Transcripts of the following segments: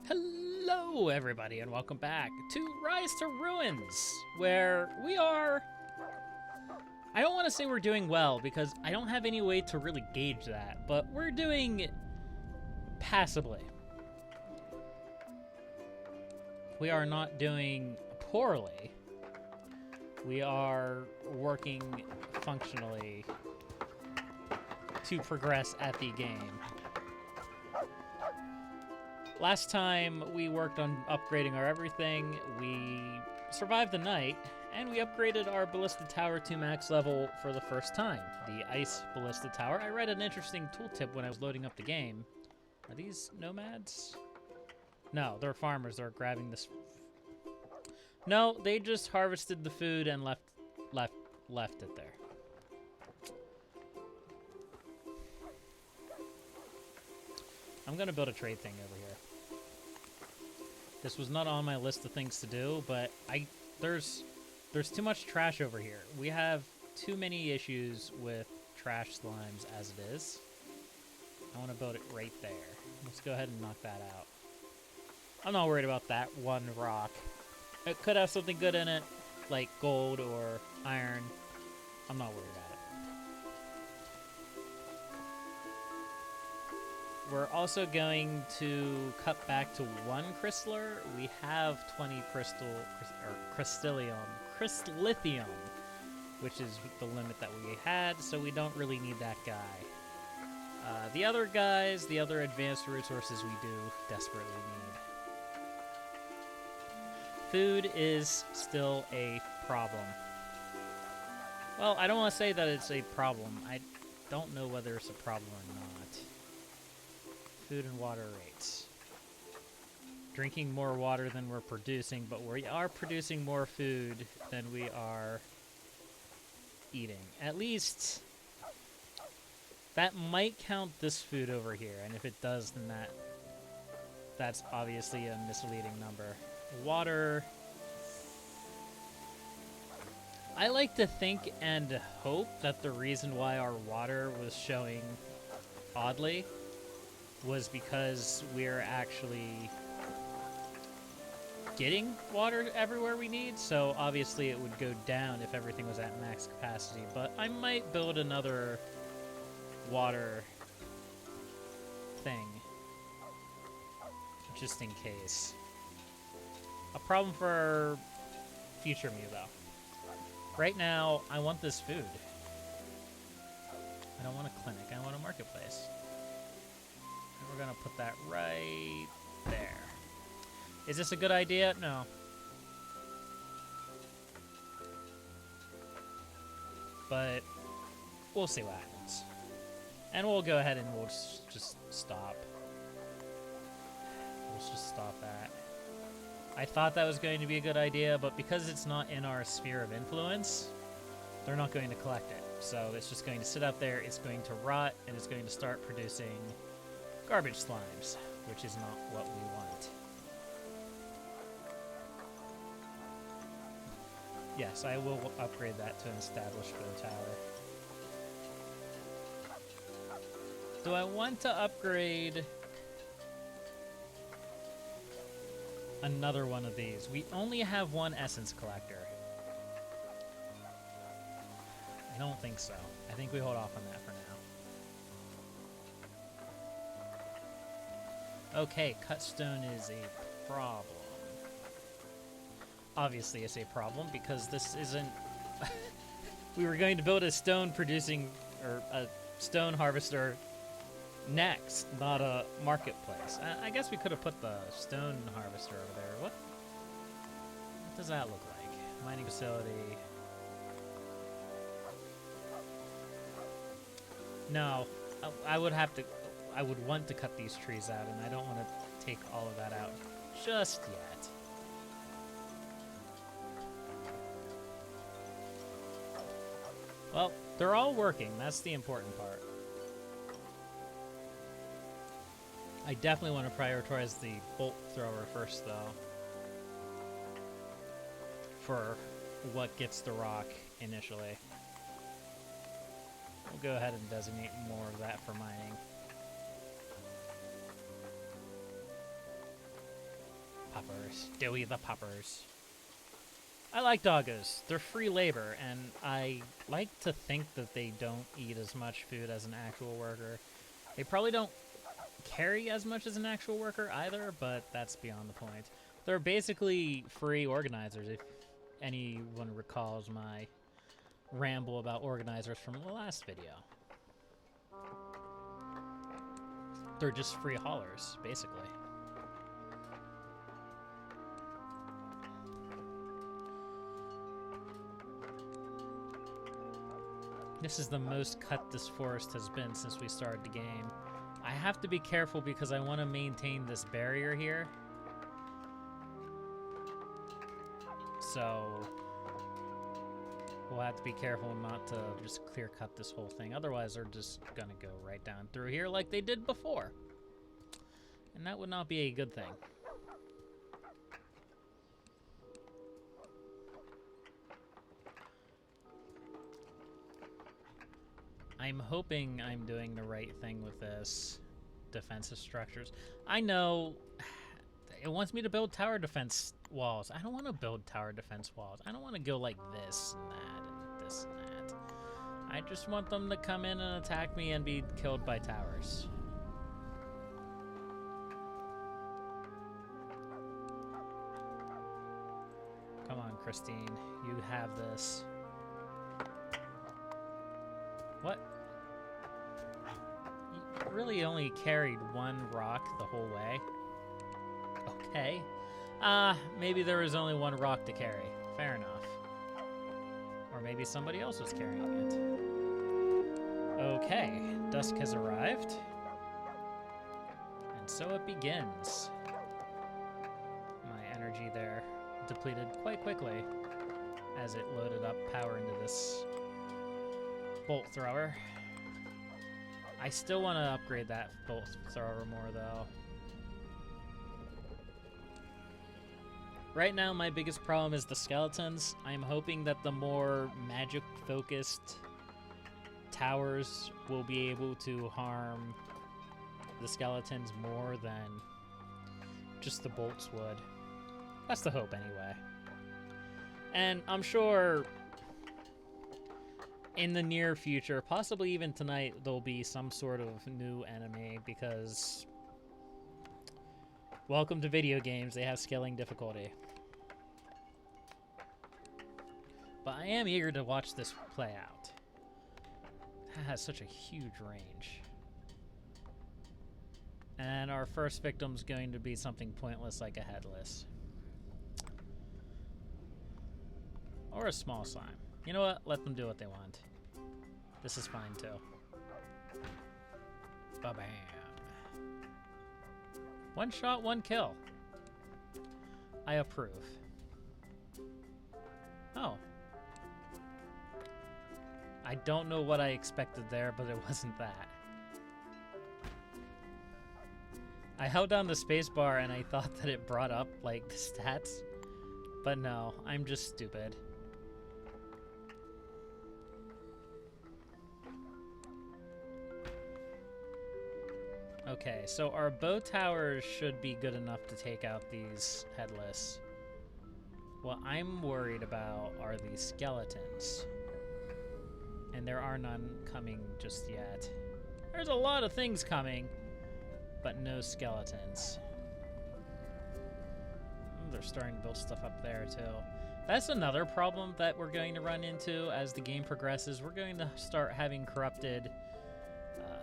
Hello, everybody, and welcome back to Rise to Ruins, where we are... I don't want to say we're doing well, because I don't have any way to really gauge that, but we're doing passably. We are not doing poorly. We are working functionally to progress at the game. Last time we worked on upgrading our everything, we survived the night, and we upgraded our ballista tower to max level for the first time. The ice ballista tower. I read an interesting tooltip when I was loading up the game. Are these nomads? No, they're farmers. They're grabbing this. No, they just harvested the food and left it there. I'm gonna build a trade thing over here. This was not on my list of things to do, but there's too much trash over here. We have too many issues with trash slimes as it is. I want to build it right there. Let's go ahead and knock that out. I'm not worried about that one rock. It could have something good in it, like gold or iron. I'm not worried about it. We're also going to cut back to 1 crystaller. We have 20 crystallithium, which is the limit that we had, so we don't really need that guy. The other guys, the other advanced resources we do desperately need. Food is still a problem. Well, I don't want to say that it's a problem. I don't know whether it's a problem or not. Food and water rates. Drinking more water than we're producing, but we are producing more food than we are eating. At least that might count this food over here, and if it does, then that's obviously a misleading number. Water. I like to think and hope that the reason why our water was showing oddly was because we're actually getting water everywhere we need, so obviously it would go down if everything was at max capacity, but I might build another water thing, just in case. A problem for future me, though. Right now, I want this food. I don't want a clinic, I want a marketplace. And we're gonna put that right there. Is this a good idea? No. But we'll see what happens. And we'll go ahead and we'll just stop. Let's just stop that. I thought that was going to be a good idea, but because it's not in our sphere of influence, they're not going to collect it. So it's just going to sit up there, it's going to rot, and it's going to start producing garbage slimes, which is not what we want. Yes, I will upgrade that to an established food tower. Do I want to upgrade another one of these? We only have 1 essence collector. I don't think so. I think we hold off on that for now. Okay, cut stone is a problem. Obviously it's a problem because this isn't... We were going to build a stone producing, or a stone harvester next, not a marketplace. I guess we could have put the stone harvester over there. What does that look like? Mining facility. No, I would want to cut these trees out, and I don't want to take all of that out just yet. Well, they're all working. That's the important part. I definitely want to prioritize the bolt thrower first, though, for what gets the rock initially. We'll go ahead and designate more of that for mining. poppers. Doughy the poppers. I like doggos. They're free labor, and I like to think that they don't eat as much food as an actual worker. They probably don't carry as much as an actual worker either, but that's beyond the point. They're basically free organizers, if anyone recalls my ramble about organizers from the last video. They're just free haulers, basically. This is the most cut this forest has been since we started the game. I have to be careful because I want to maintain this barrier here. So we'll have to be careful not to just clear cut this whole thing. Otherwise, they're just going to go right down through here like they did before. And that would not be a good thing. I'm hoping I'm doing the right thing with this defensive structures. I know it wants me to build tower defense walls. I don't want to build tower defense walls. I don't want to go like this and that and this and that. I just want them to come in and attack me and be killed by towers. Come on, Christine. You have this. What? You really only carried one rock the whole way? Okay. Maybe there was only one rock to carry. Fair enough. Or maybe somebody else was carrying it. Okay, dusk has arrived. And so it begins. My energy there depleted quite quickly as it loaded up power into this bolt thrower. I still want to upgrade that bolt thrower more, though. Right now, my biggest problem is the skeletons. I'm hoping that the more magic-focused towers will be able to harm the skeletons more than just the bolts would. That's the hope, anyway. And I'm sure in the near future, possibly even tonight, there'll be some sort of new enemy because welcome to video games, they have scaling difficulty. But I am eager to watch this play out. That has such a huge range. And our first victim's going to be something pointless like a headless. Or a small slime. You know what? Let them do what they want. This is fine too. Ba-bam. One shot, one kill. I approve. Oh. I don't know what I expected there, but it wasn't that. I held down the space bar and I thought that it brought up, like, the stats. But no, I'm just stupid. Okay, so our bow towers should be good enough to take out these headless. What I'm worried about are these skeletons. And there are none coming just yet. There's a lot of things coming, but no skeletons. They're starting to build stuff up there too. That's another problem that we're going to run into as the game progresses. We're going to start having corrupted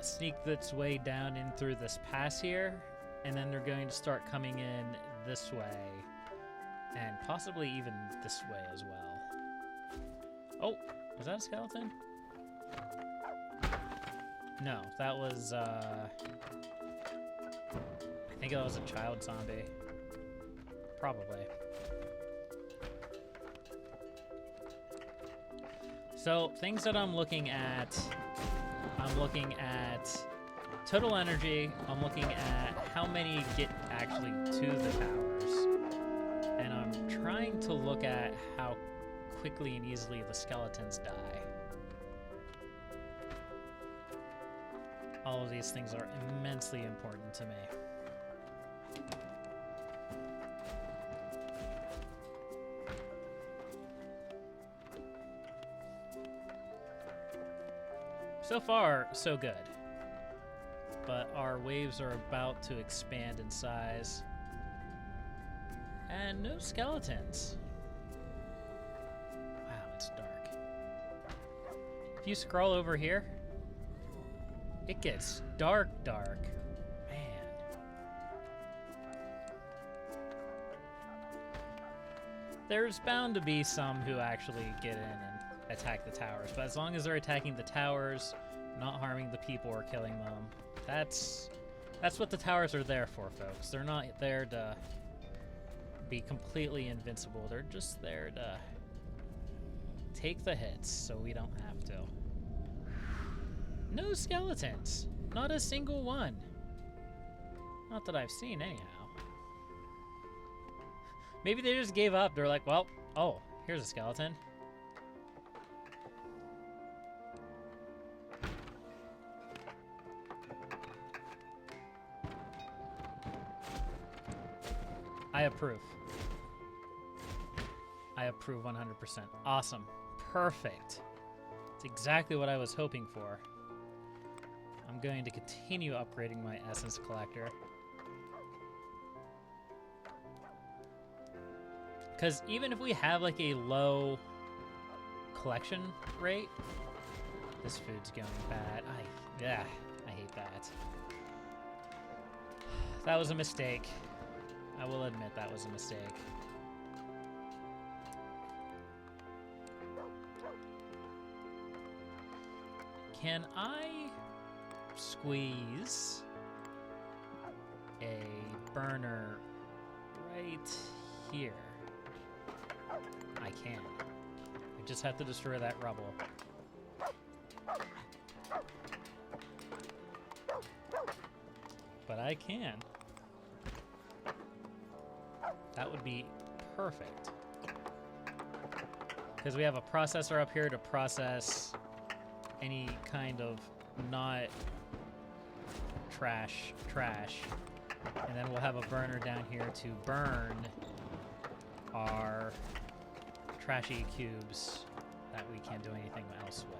sneak its way down in through this pass here, and then they're going to start coming in this way, and possibly even this way as well. Oh, was that a skeleton? No, that was, I think that was a child zombie. Probably. So, things that I'm looking at total energy, I'm looking at how many get actually to the towers, and I'm trying to look at how quickly and easily the skeletons die. All of these things are immensely important to me. So far, so good. But our waves are about to expand in size. And no skeletons. Wow, it's dark. If you scroll over here, it gets dark. Man. There's bound to be some who actually get in and attack the towers, but as long as they're attacking the towers, not harming the people or killing them, that's what the towers are there for, folks. They're not there to be completely invincible. They're just there to take the hits so we don't have to. No skeletons. Not a single one. Not that I've seen, anyhow. Maybe they just gave up. They're like, well, oh, here's a skeleton. I approve. I approve 100%. Awesome. Perfect. It's exactly what I was hoping for. I'm going to continue upgrading my essence collector. Because even if we have like a low collection rate, this food's going bad. I hate that. That was a mistake. I will admit that was a mistake. Can I squeeze a burner right here? I can. I just have to destroy that rubble. But I can. That would be perfect. Because we have a processor up here to process any kind of not trash. And then we'll have a burner down here to burn our trashy cubes that we can't do anything else with.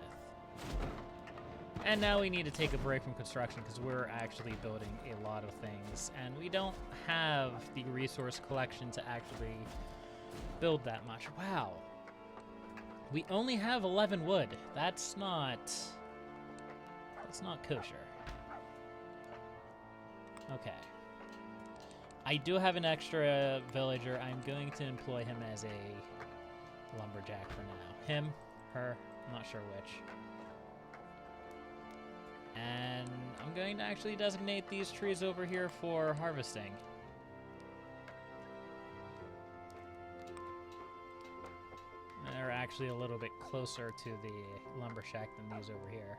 And now we need to take a break from construction because we're actually building a lot of things and we don't have the resource collection to actually build that much. Wow. We only have 11 wood. That's not kosher. Okay. I do have an extra villager. I'm going to employ him as a lumberjack for now. Him, her, I'm not sure which. And I'm going to actually designate these trees over here for harvesting. They're actually a little bit closer to the lumber shack than these over here.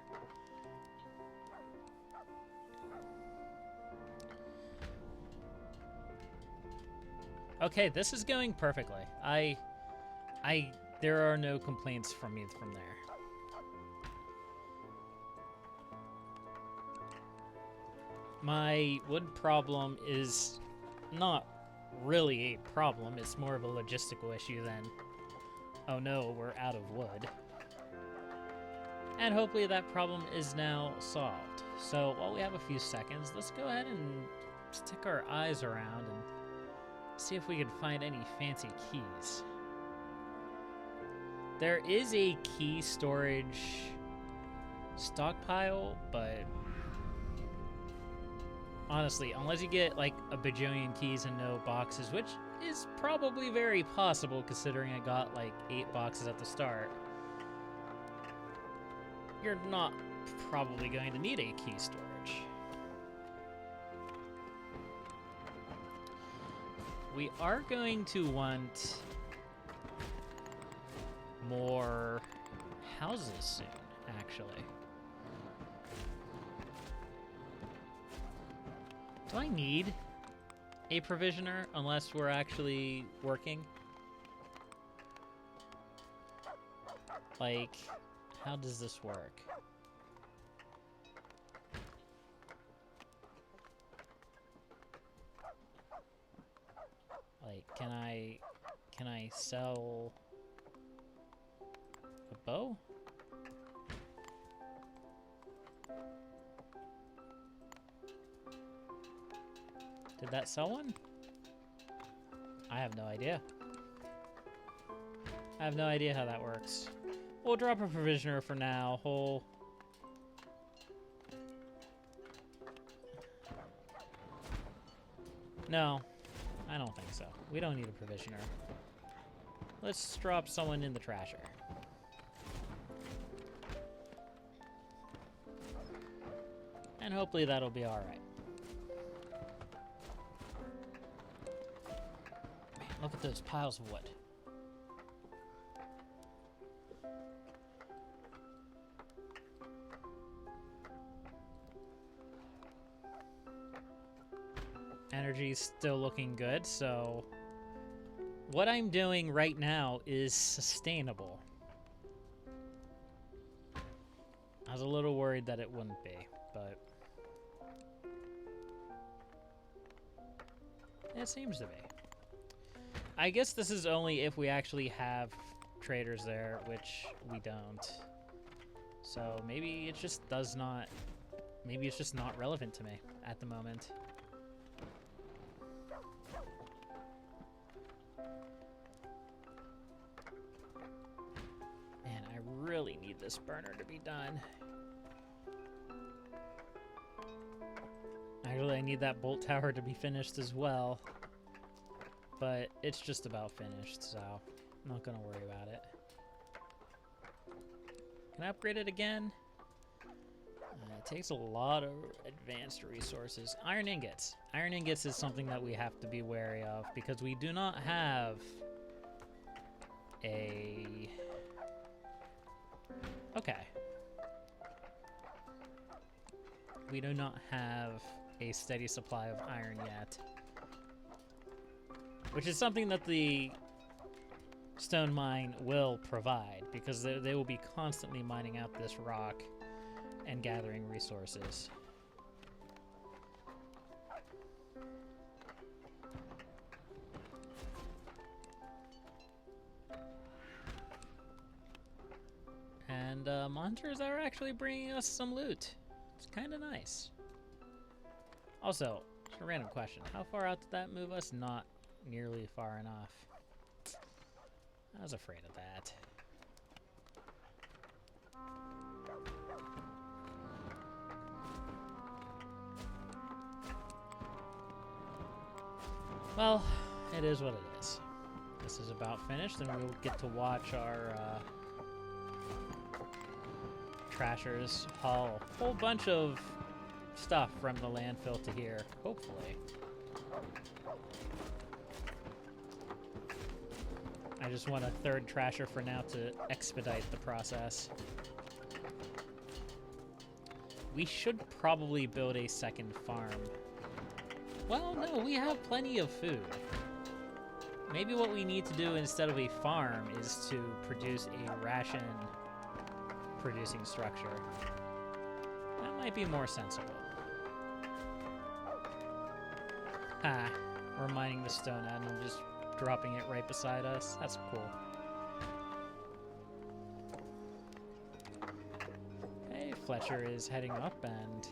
Okay, this is going perfectly. There are no complaints from me from there. My wood problem is not really a problem. It's more of a logistical issue than, oh no, we're out of wood. And hopefully that problem is now solved. So while we have a few seconds, let's go ahead and stick our eyes around and see if we can find any fancy keys. There is a key storage stockpile, but honestly, unless you get like a bajillion keys and no boxes, which is probably very possible considering I got like 8 boxes at the start, you're not probably going to need a key storage. We are going to want more houses soon, actually. Do I need a provisioner unless we're actually working? Like, how does this work? Like, can I sell a bow? Did that sell one? I have no idea. I have no idea how that works. We'll drop a provisioner for now. No, I don't think so. We don't need a provisioner. Let's drop someone in the trasher. And hopefully that'll be alright. Man, look at those piles of wood. Energy's still looking good, so what I'm doing right now is sustainable. I was a little worried that it wouldn't be, but it seems to be. I guess this is only if we actually have traders there, which we don't. So maybe it just does not, maybe it's just not relevant to me at the moment. Man, I really need this burner to be done. Actually, I need that bolt tower to be finished as well. But it's just about finished, so I'm not going to worry about it. Can I upgrade it again? It takes a lot of advanced resources. Iron ingots. Iron ingots is something that we have to be wary of because we do not have a... Okay. We do not have a steady supply of iron yet. Which is something that the stone mine will provide, because they will be constantly mining out this rock and gathering resources. And monsters are actually bringing us some loot. It's kind of nice. Also, just a random question. How far out did that move us? Not nearly far enough. I was afraid of that. Well, it is what it is. This is about finished, and we'll get to watch our trashers haul a whole bunch of stuff from the landfill to here, hopefully. I just want a third trasher for now to expedite the process. We should probably build a second farm. Well, no, we have plenty of food. Maybe what we need to do instead of a farm is to produce a ration producing structure. That might be more sensible. Ah, we're mining the stone out and just dropping it right beside us. That's cool. Okay, Fletcher is heading up and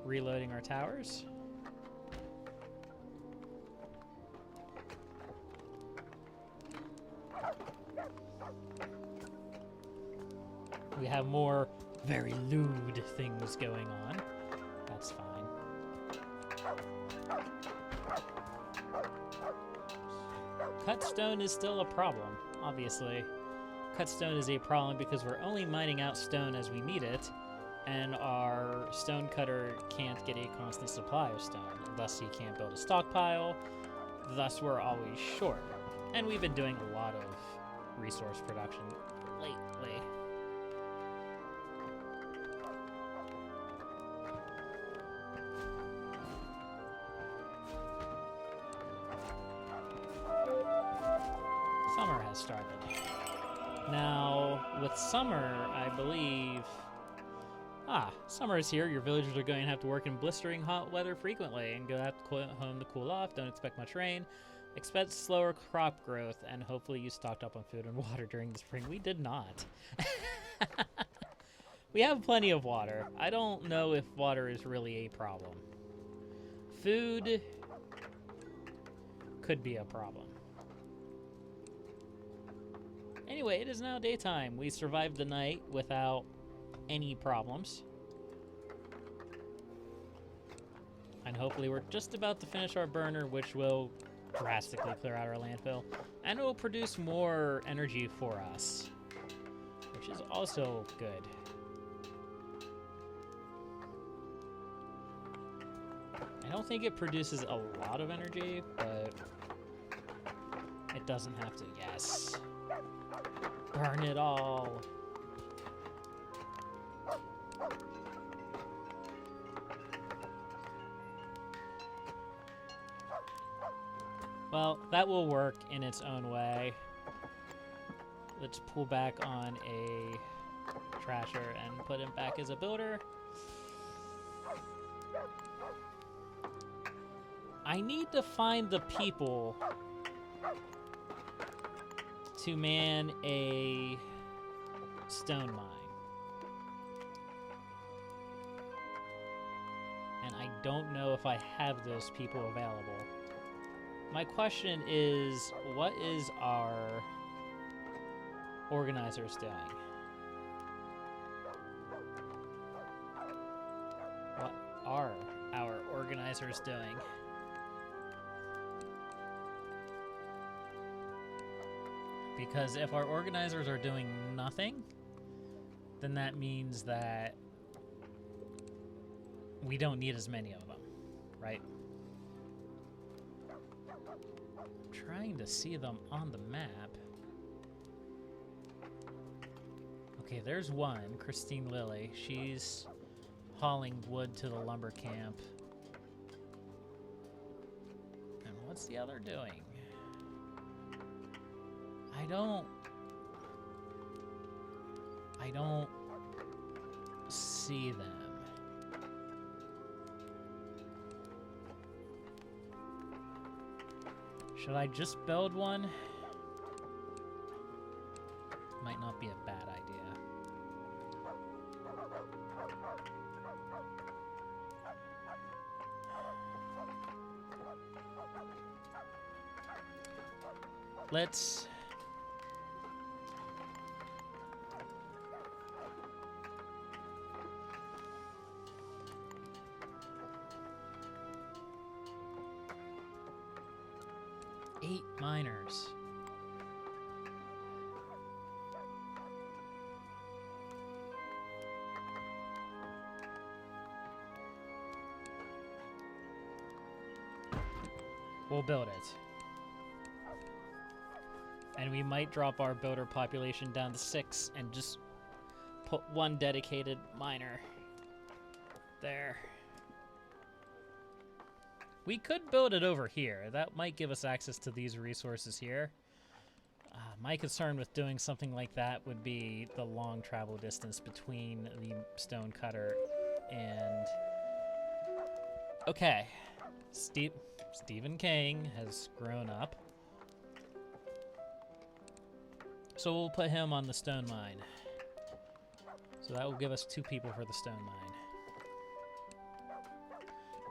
reloading our towers. We have more very lewd things going on. That's fine. Cut stone is still a problem, obviously. Cut stone is a problem because we're only mining out stone as we need it, and our stone cutter can't get a constant supply of stone. Thus, he can't build a stockpile. Thus, we're always short. And we've been doing a lot of resource production lately. Summer has started. Now, with summer, I believe... summer is here. Your villagers are going to have to work in blistering hot weather frequently and go have to home to cool off. Don't expect much rain. Expect slower crop growth, and hopefully you stocked up on food and water during the spring. We did not. We have plenty of water. I don't know if water is really a problem. Food could be a problem. Anyway, it is now daytime. We survived the night without any problems. And hopefully we're just about to finish our burner, which will drastically clear out our landfill. And it will produce more energy for us, which is also good. I don't think it produces a lot of energy, but it doesn't have to. Yes. Burn it all. Well, that will work in its own way. Let's pull back on a trasher and put him back as a builder. I need to find the people to man a stone mine. And I don't know if I have those people available. My question is, what is our organizers doing? What are our organizers doing? Because if our organizers are doing nothing, then that means that we don't need as many of them, right? I'm trying to see them on the map. Okay, there's one, Christine Lilly. She's hauling wood to the lumber camp. And what's the other doing? I don't see them. Should I just build one? Might not be a bad idea. Let's... Eight miners. We'll build it. And we might drop our builder population down to 6 and just put one dedicated miner there. We could build it over here. That might give us access to these resources here. My concern with doing something like that would be the long travel distance between the stone cutter and... Okay. Stephen King has grown up. So we'll put him on the stone mine. So that will give us 2 people for the stone mine.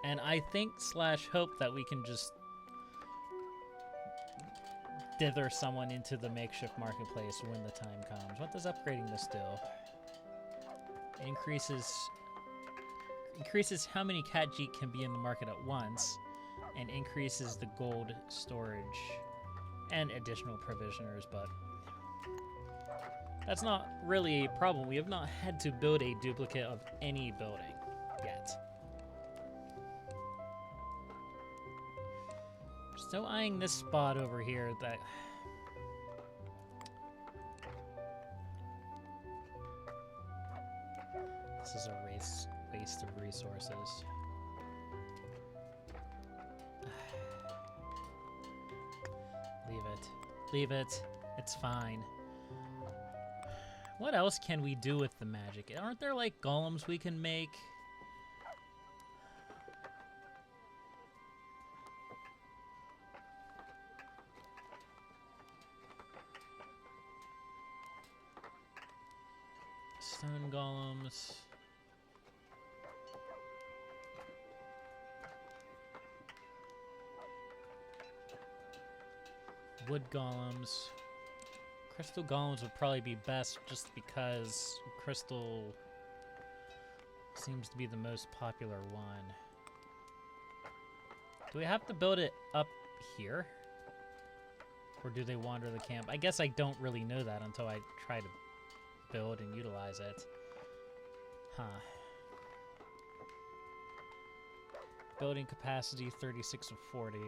And I think / hope that we can just dither someone into the makeshift marketplace when the time comes. What does upgrading this do? Increases how many cat jeet can be in the market at once, and increases the gold storage and additional provisioners, but that's not really a problem. We have not had to build a duplicate of any building yet. Still eyeing this spot over here that... This is a waste of resources. Leave it. Leave it. It's fine. What else can we do with the magic? Aren't there, like, golems we can make? Stone golems. Wood golems. Crystal golems would probably be best just because crystal seems to be the most popular one. Do we have to build it up here? Or do they wander the camp? I guess I don't really know that until I try to build and utilize it. Huh. Building capacity 36 of 40.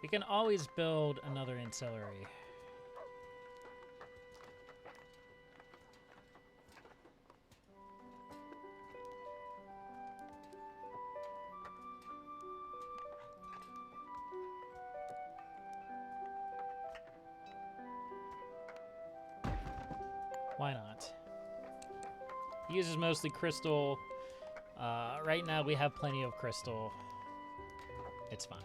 We can always build another ancillary. Why not? He uses mostly crystal. Right now we have plenty of crystal. It's fine.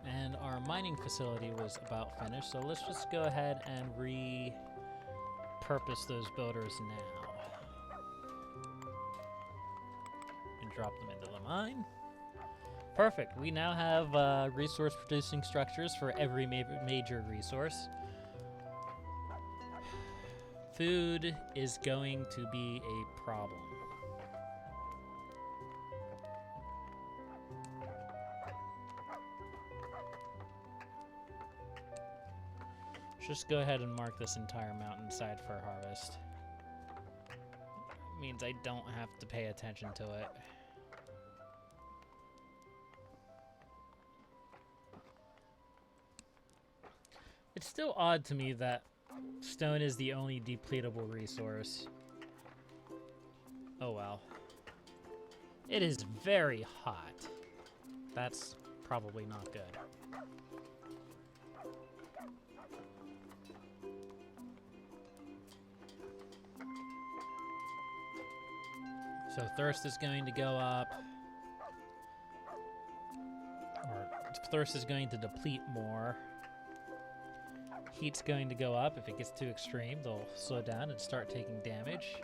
And our mining facility was about finished, so let's just go ahead and repurpose those builders now. And drop them into the mine. Perfect. We now have resource producing structures for every major resource. Food is going to be a problem. Just go ahead and mark this entire mountainside for harvest. It means I don't have to pay attention to it. It's still odd to me that stone is the only depletable resource. Oh well. It is very hot. That's probably not good. So thirst is going to go up. Or thirst is going to deplete more. Heat's going to go up. If it gets too extreme, they'll slow down and start taking damage.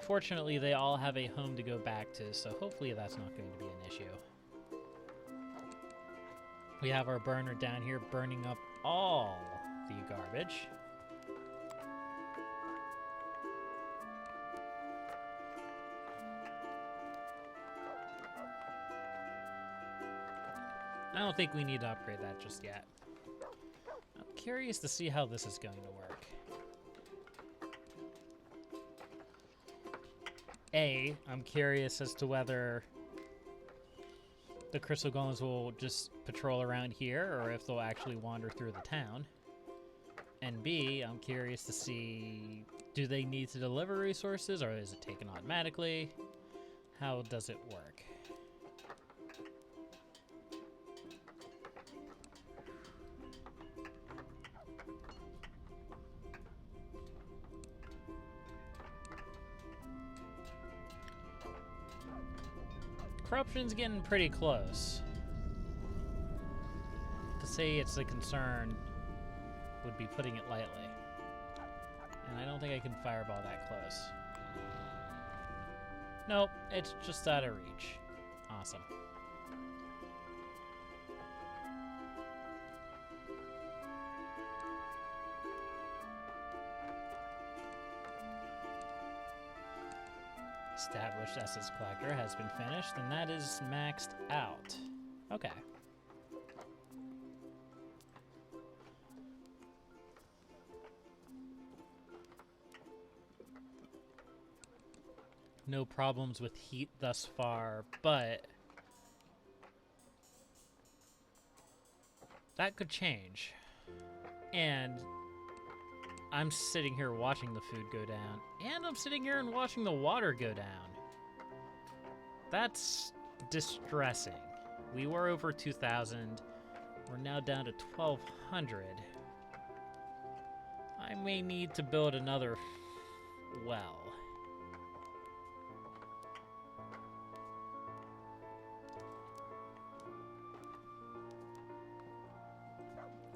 Fortunately, they all have a home to go back to, so hopefully that's not going to be an issue. We have our burner down here burning up all the garbage. I don't think we need to upgrade that just yet. I'm curious to see how this is going to work. I'm curious as to whether the crystal golems will just patrol around here or if they'll actually wander through the town. And B, I'm curious to see, do they need to deliver resources or is it taken automatically? How does it work? Corruption's getting pretty close. To say it's a concern would be putting it lightly. And I don't think I can fireball that close. Nope, it's just out of reach. Awesome. Established SS Collector has been finished, and that is maxed out. Okay. No problems with heat thus far, but that could change. And I'm sitting here watching the food go down, and I'm sitting here and watching the water go down. That's distressing. We were over 2,000. We're now down to 1,200. I may need to build another well.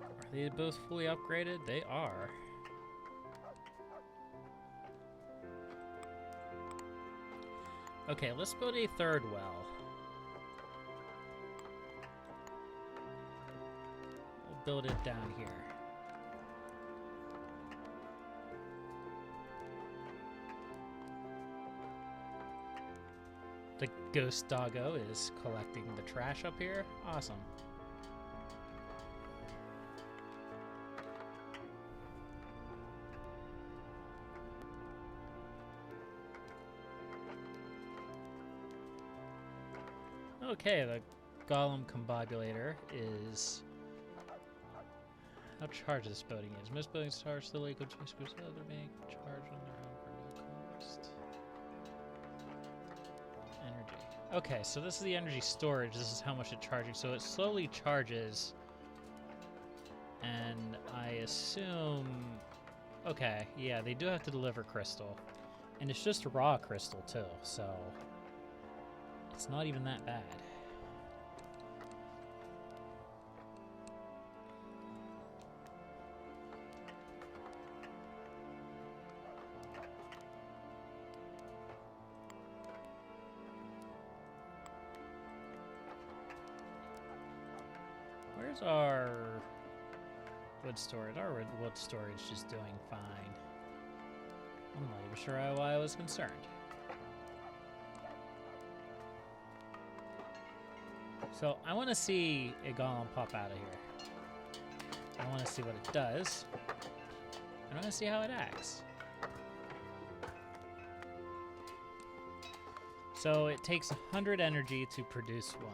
Are they both fully upgraded? They are. Okay, let's build a third well. We'll build it down here. The ghost doggo is collecting the trash up here. Awesome. Okay, the golem combobulator is... How charged this building is. Most buildings charge the lake of Leecros, other being charged on their own for no cost. Energy. Okay, so this is the energy storage. This is how much it's charging. So it slowly charges. And I assume... Okay, yeah, they do have to deliver crystal. And it's just raw crystal, too, so... It's not even that bad. Where's our wood storage? Our wood storage is doing fine. I'm not even sure why I was concerned. So I want to see a golem pop out of here. I want to see what it does. I want to see how it acts. So it takes 100 energy to produce one.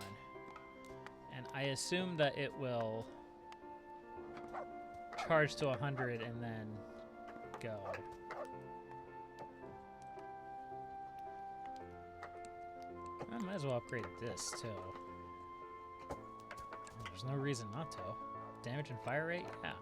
And I assume that it will charge to 100 and then go. I might as well upgrade this too. There's no reason not to. Damage and fire rate? Yeah.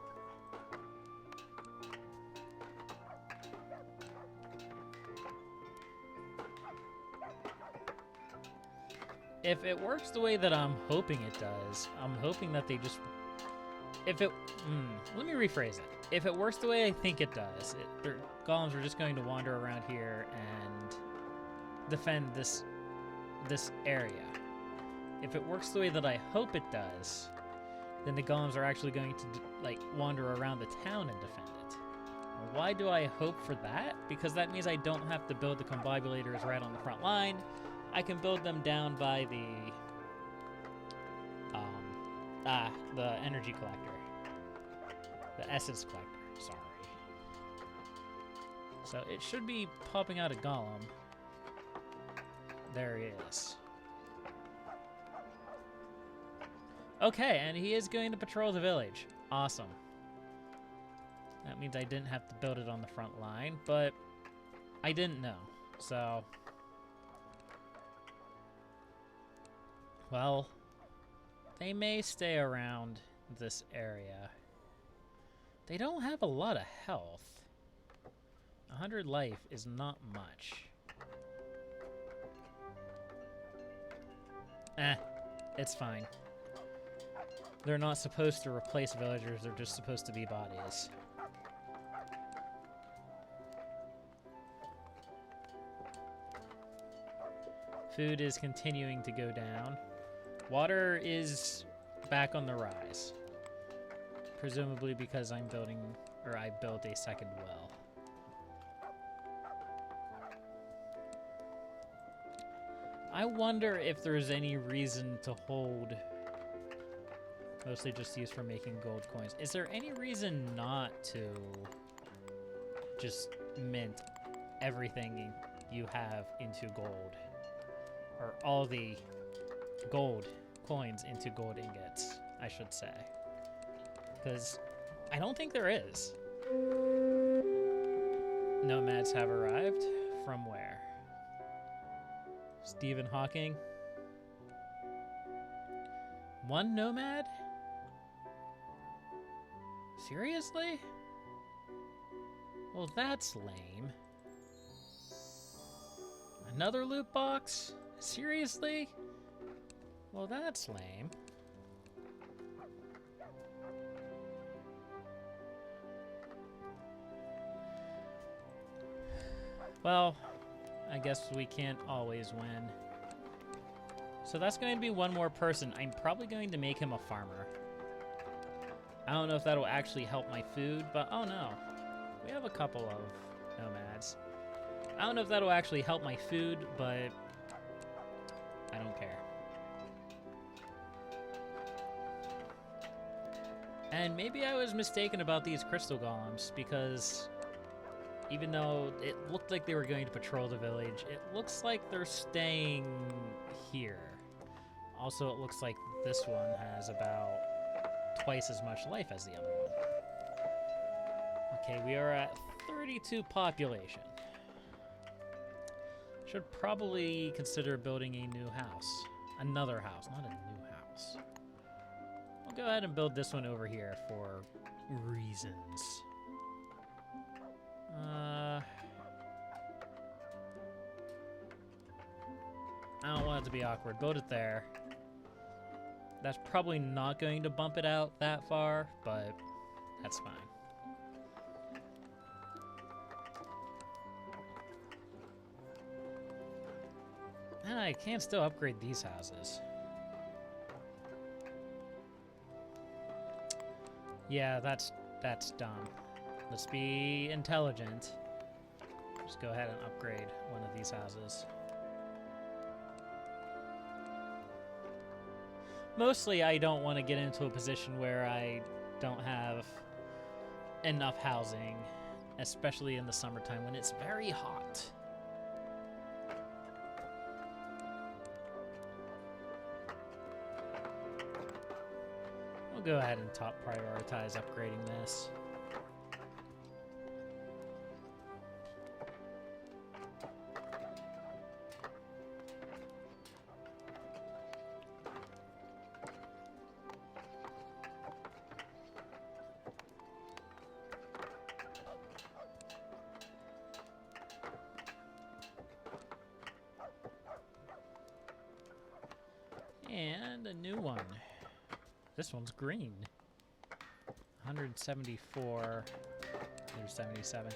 If it works the way that I'm hoping it does, I'm hoping that they just... If it... let me rephrase it. If it works the way I think it does, their golems are just going to wander around here and defend this area. If it works the way that I hope it does, then the golems are actually going to like wander around the town and defend it. Why do I hope for that? Because that means I don't have to build the combobulators right on the front line. I can build them down by the energy collector. The essence collector, sorry. So it should be popping out a golem. There he is. Okay, and he is going to patrol the village. Awesome. That means I didn't have to build it on the front line, but I didn't know, so... Well, they may stay around this area. They don't have a lot of health. 100 life is not much. It's fine. They're not supposed to replace villagers, they're just supposed to be bodies. Food is continuing to go down. Water is back on the rise. Presumably because I'm building, or I built a second well. I wonder if there's any reason to hold... Mostly just used for making gold coins. Is there any reason not to just mint everything you have into gold? Or all the gold coins into gold ingots, I should say. Because I don't think there is. Nomads have arrived. From where? Stephen Hawking? One nomad? Seriously? Well, that's lame. Another loot box? Seriously? Well, that's lame. Well, I guess we can't always win. So that's going to be one more person. I'm probably going to make him a farmer. I don't know if that'll actually help my food, but oh no. We have a couple of nomads. I don't know if that'll actually help my food, but I don't care. And maybe I was mistaken about these crystal golems, because even though it looked like they were going to patrol the village, it looks like they're staying here. Also, it looks like this one has about twice as much life as the other one. Okay, we are at 32 population. Should probably consider building a new house. Another house, not a new house. We'll go ahead and build this one over here for reasons. I don't want it to be awkward. Build it there. That's probably not going to bump it out that far, but that's fine. And I can still upgrade these houses. Yeah, that's dumb. Let's be intelligent. Just go ahead and upgrade one of these houses. Mostly, I don't want to get into a position where I don't have enough housing, especially in the summertime when it's very hot. We'll go ahead and top prioritize upgrading this. And a new one. This one's green. 174, 177.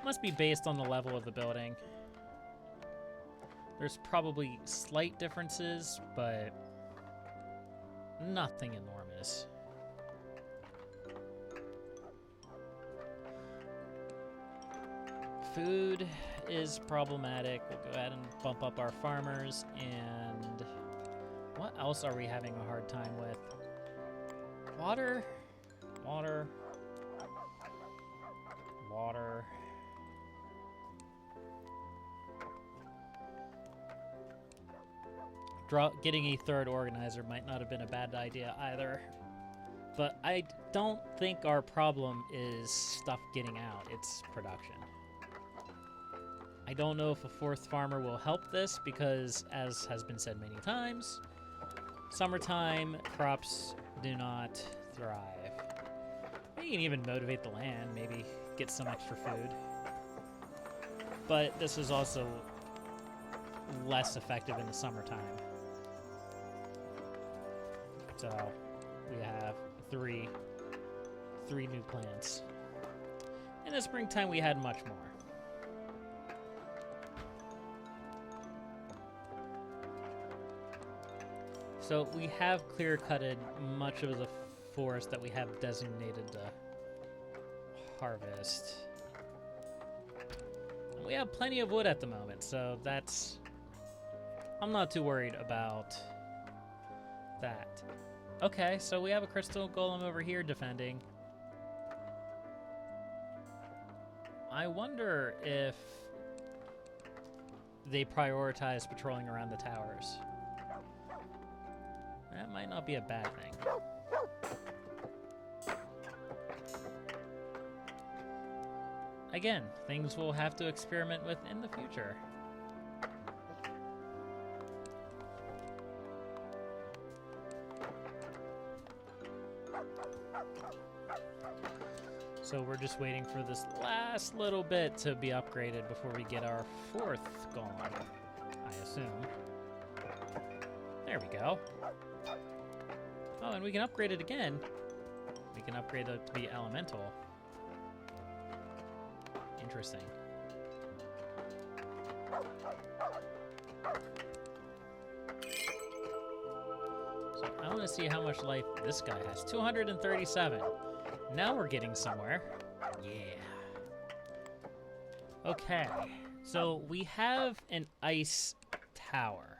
Must be based on the level of the building. There's probably slight differences, but nothing enormous. Food is problematic. We'll go ahead and bump up our farmers. And what else are we having a hard time with? Water. Water. Water. Getting a third organizer might not have been a bad idea either. But I don't think our problem is stuff getting out, it's production. I don't know if a fourth farmer will help this because, as has been said many times, summertime crops do not thrive. You can even motivate the land, maybe get some extra food. But this is also less effective in the summertime. So we have three new plants. In the springtime, we had much more. So we have clear-cutted much of the forest that we have designated to harvest. We have plenty of wood at the moment, so that's... I'm not too worried about that. Okay, so we have a crystal golem over here defending. I wonder if they prioritize patrolling around the towers. That might not be a bad thing. Again, things we'll have to experiment with in the future. So we're just waiting for this last little bit to be upgraded before we get our fourth golem, I assume. There we go. Oh, and we can upgrade it again. We can upgrade it to be elemental. So I want to see how much life this guy has. 237. Now we're getting somewhere. Yeah. Okay. So we have an ice tower.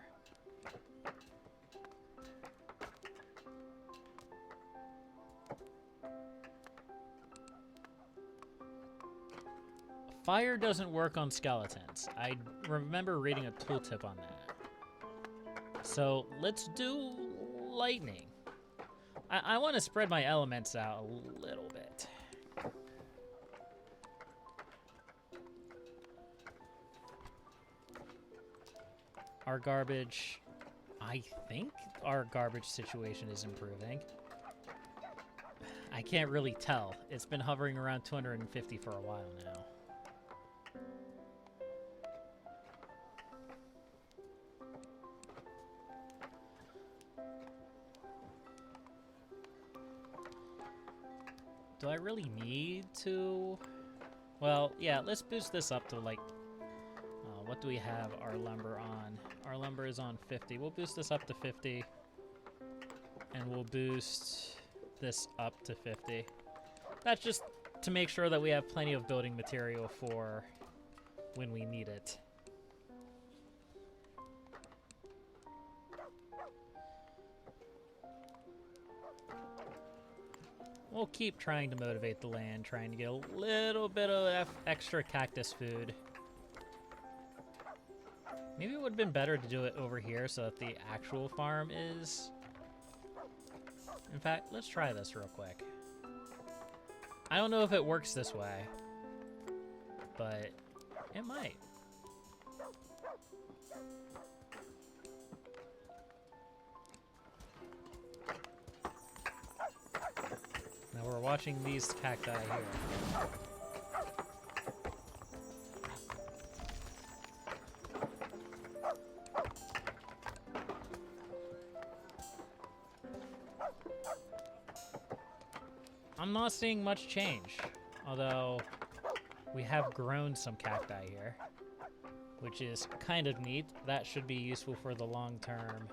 Fire doesn't work on skeletons. I remember reading a tooltip on that. So let's do lightning. I want to spread my elements out a little bit. Our garbage, I think our garbage situation is improving. I can't really tell. It's been hovering around 250 for a while now. Do I really need to? Well, yeah, let's boost this up to like, what do we have our lumber on? Our lumber is on 50. We'll boost this up to 50. And we'll boost this up to 50. That's just to make sure that we have plenty of building material for when we need it. We'll keep trying to motivate the land, trying to get a little bit of extra cactus food. Maybe it would have been better to do it over here so that the actual farm is... In fact, let's try this real quick. I don't know if it works this way, but it might. Now we're watching these cacti here. I'm not seeing much change, although we have grown some cacti here, which is kind of neat. That should be useful for the long term.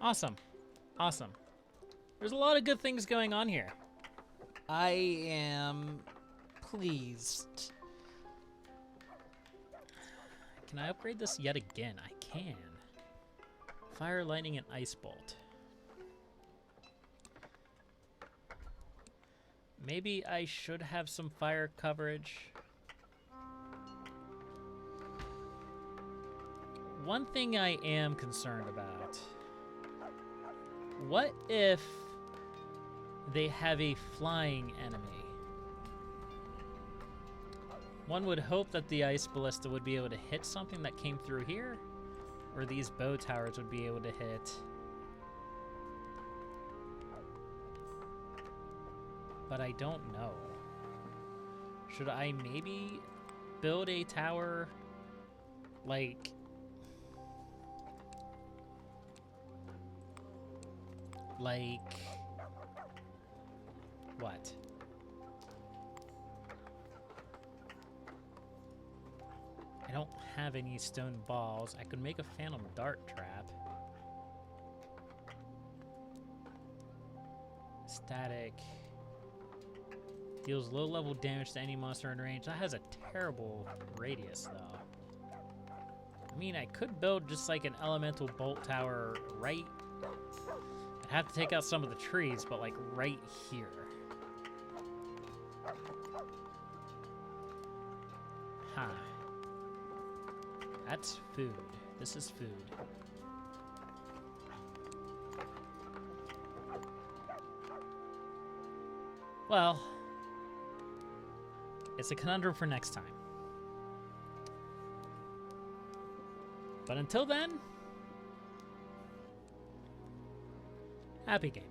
Awesome. Awesome. There's a lot of good things going on here. I am pleased. Can I upgrade this yet again? I can. Fire, lightning, and ice bolt. Maybe I should have some fire coverage. One thing I am concerned about. What if they have a flying enemy? One would hope that the ice ballista would be able to hit something that came through here, or these bow towers would be able to hit. But I don't know. Should I maybe build a tower like... what? I don't have any stone balls. I could make a phantom dart trap. Static. Deals low level damage to any monster in range. That has a terrible radius though. I mean, I could build just like an elemental bolt tower right... I'd have to take out some of the trees, but like right here. Huh. That's food. This is food. Well, it's a conundrum for next time. But until then, happy gaming.